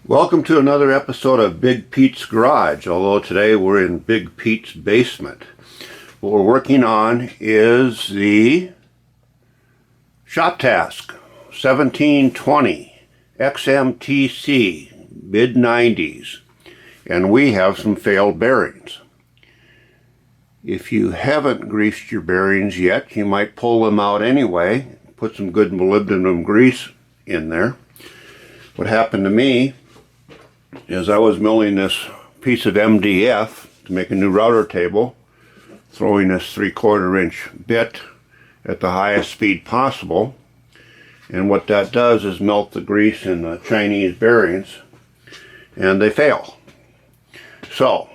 Welcome to another episode of Big Pete's Garage, although today we're in Big Pete's basement. What we're working on is the Shoptask 1720 xmtc mid-90s, and we have some failed bearings. If you haven't greased your bearings yet, you might pull them out anyway, put some good molybdenum grease in there. What happened to me is I was milling this piece of MDF to make a new router table, throwing this 3/4 inch bit at the highest speed possible, and what that does is melt the grease in the Chinese bearings and they fail. So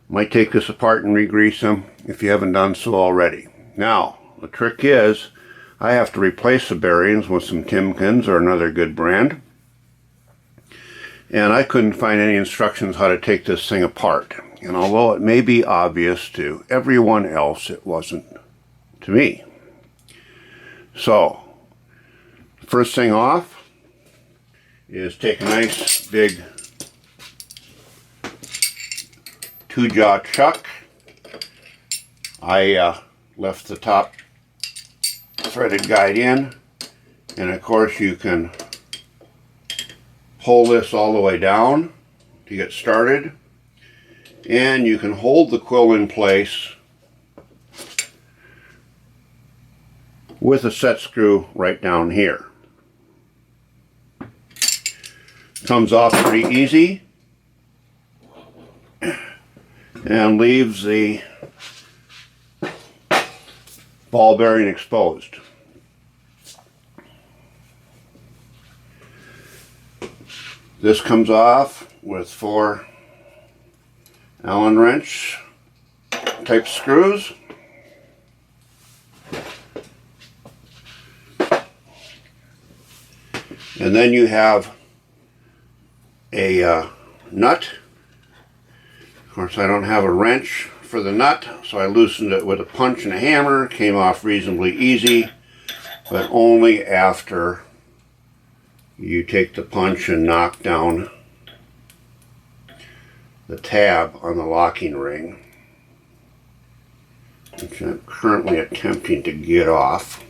might take this apart and re-grease them if you haven't done so already. Now the trick is I have to replace the bearings with some Timkins or another good brand. And I couldn't find any instructions how to take this thing apart. And although it may be obvious to everyone else, it wasn't to me. So, first thing off is take a nice big 2-jaw chuck. I left the top threaded guide in, and of course you can pull this all the way down to get started, and you can hold the quill in place with a set screw right down here. Comes off pretty easy and leaves the ball bearing exposed. This comes off with 4 Allen wrench type screws. And then you have a nut. Of course, I don't have a wrench for the nut, so I loosened it with a punch and a hammer. Came off reasonably easy, but only after you take the punch and knock down the tab on the locking ring, which I'm currently attempting to get off.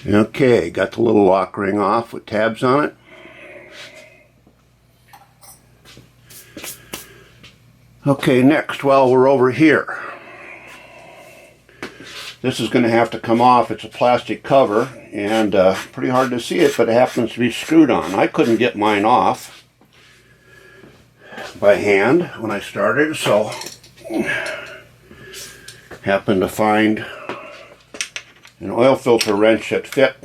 Okay, got the little lock ring off with tabs on it. Okay, next, while we're over here, this is going to have to come off. It's a plastic cover, and pretty hard to see it, but it happens to be screwed on. I couldn't get mine off by hand when I started, so happened to find an oil filter wrench that fit,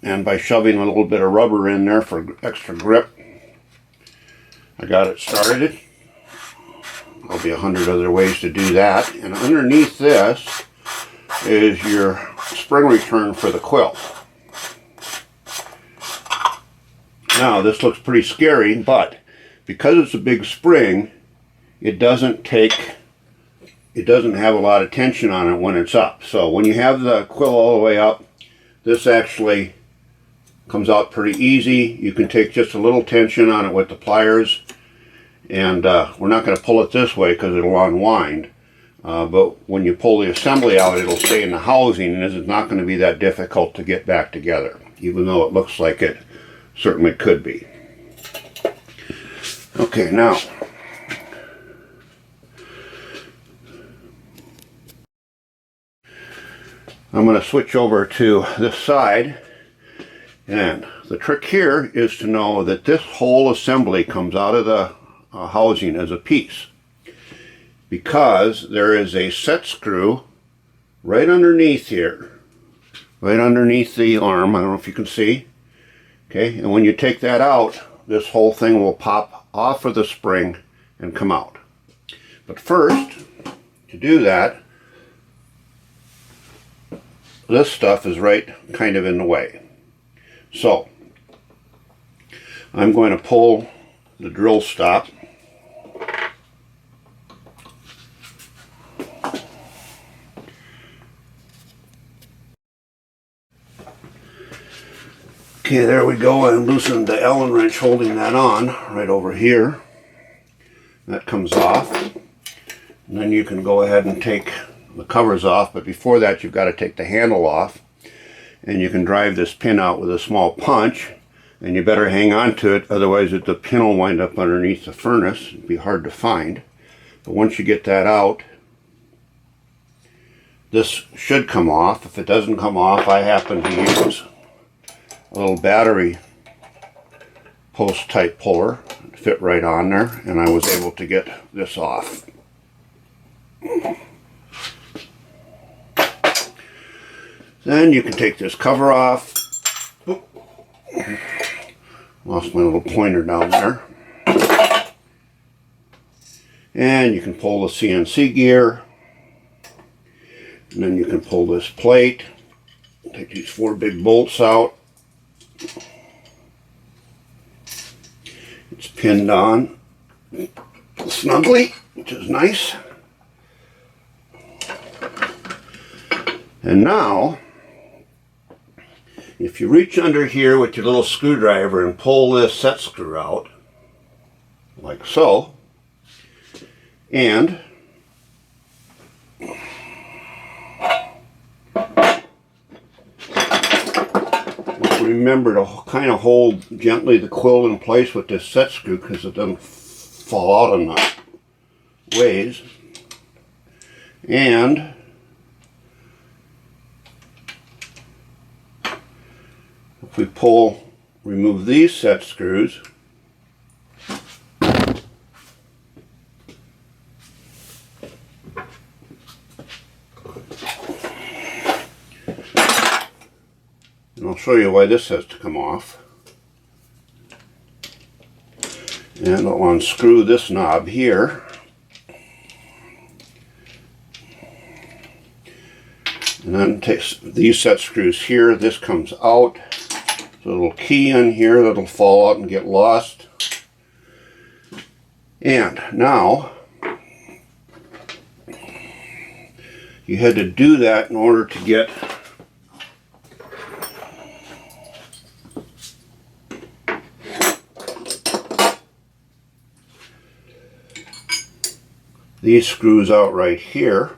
and by shoving a little bit of rubber in there for extra grip, I got it started. There'll be 100 other ways to do that. And underneath this is your spring return for the quill. Now this looks pretty scary, but because it's a big spring, it doesn't have a lot of tension on it when it's up. So when you have the quill all the way up, this actually comes out pretty easy. You can take just a little tension on it with the pliers, and we're not going to pull it this way because it'll unwind. But when you pull the assembly out, it'll stay in the housing, and it's not going to be that difficult to get back together, even though it looks like it certainly could be. Okay, now I'm going to switch over to this side, and the trick here is to know that this whole assembly comes out of the housing as a piece, because there is a set screw right underneath here, right underneath the arm. I don't know if you can see. Okay, and when you take that out, this whole thing will pop off of the spring and come out. But first, to do that, this stuff is right kind of in the way. So I'm going to pull the drill stop. Okay, there we go. I loosened the Allen wrench holding that on right over here. That comes off. And then you can go ahead and take the covers off, but before that you've got to take the handle off. And you can drive this pin out with a small punch, and you better hang on to it, otherwise the pin will wind up underneath the furnace. It'd be hard to find. But once you get that out, this should come off. If it doesn't come off, I happen to use a little battery post type puller. It fit right on there, and I was able to get this off. Then you can take this cover off. Oop. Lost my little pointer down there. And you can pull the CNC gear. And then you can pull this plate. Take these 4 big bolts out. It's pinned on snugly, which is nice. And now, if you reach under here with your little screwdriver and pull this set screw out, like so, and remember to kind of hold gently the quill in place with this set screw because it doesn't fall out on the ways. And if we remove these set screws, and I'll show you why this has to come off. And I'll unscrew this knob here. And then take these set screws here. This comes out. There's a little key in here that'll fall out and get lost. And now, you had to do that in order to get these screws out right here.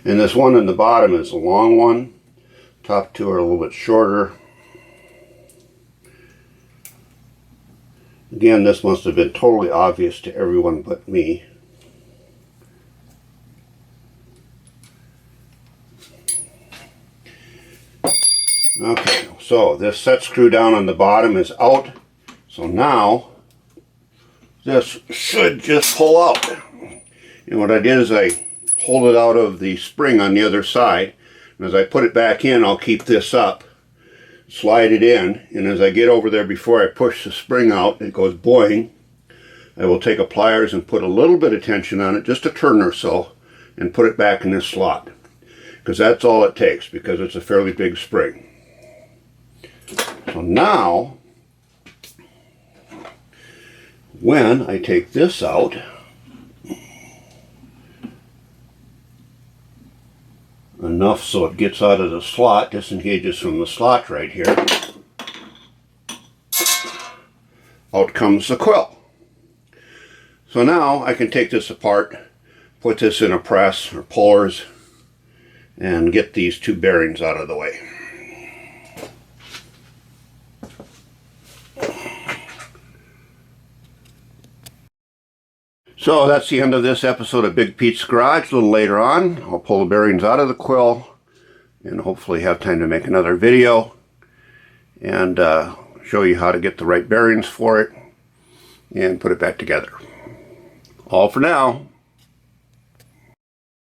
And this one in the bottom is a long one. Top two are a little bit shorter. Again, this must have been totally obvious to everyone but me. Okay, so this set screw down on the bottom is out. So now this should just pull out. And what I did is I pulled it out of the spring on the other side. And as I put it back in, I'll keep this up, slide it in, and as I get over there before I push the spring out, it goes boing. I will take a pliers and put a little bit of tension on it, just a turn or so, and put it back in this slot. Because that's all it takes, because it's a fairly big spring. So now, when I take this out, enough so it gets out of the slot, disengages from the slot right here, out comes the quill. So now I can take this apart, put this in a press or pullers, and get these 2 bearings out of the way. So that's the end of this episode of Big Pete's Garage. A little later on, I'll pull the bearings out of the quill and hopefully have time to make another video and show you how to get the right bearings for it and put it back together. All for now.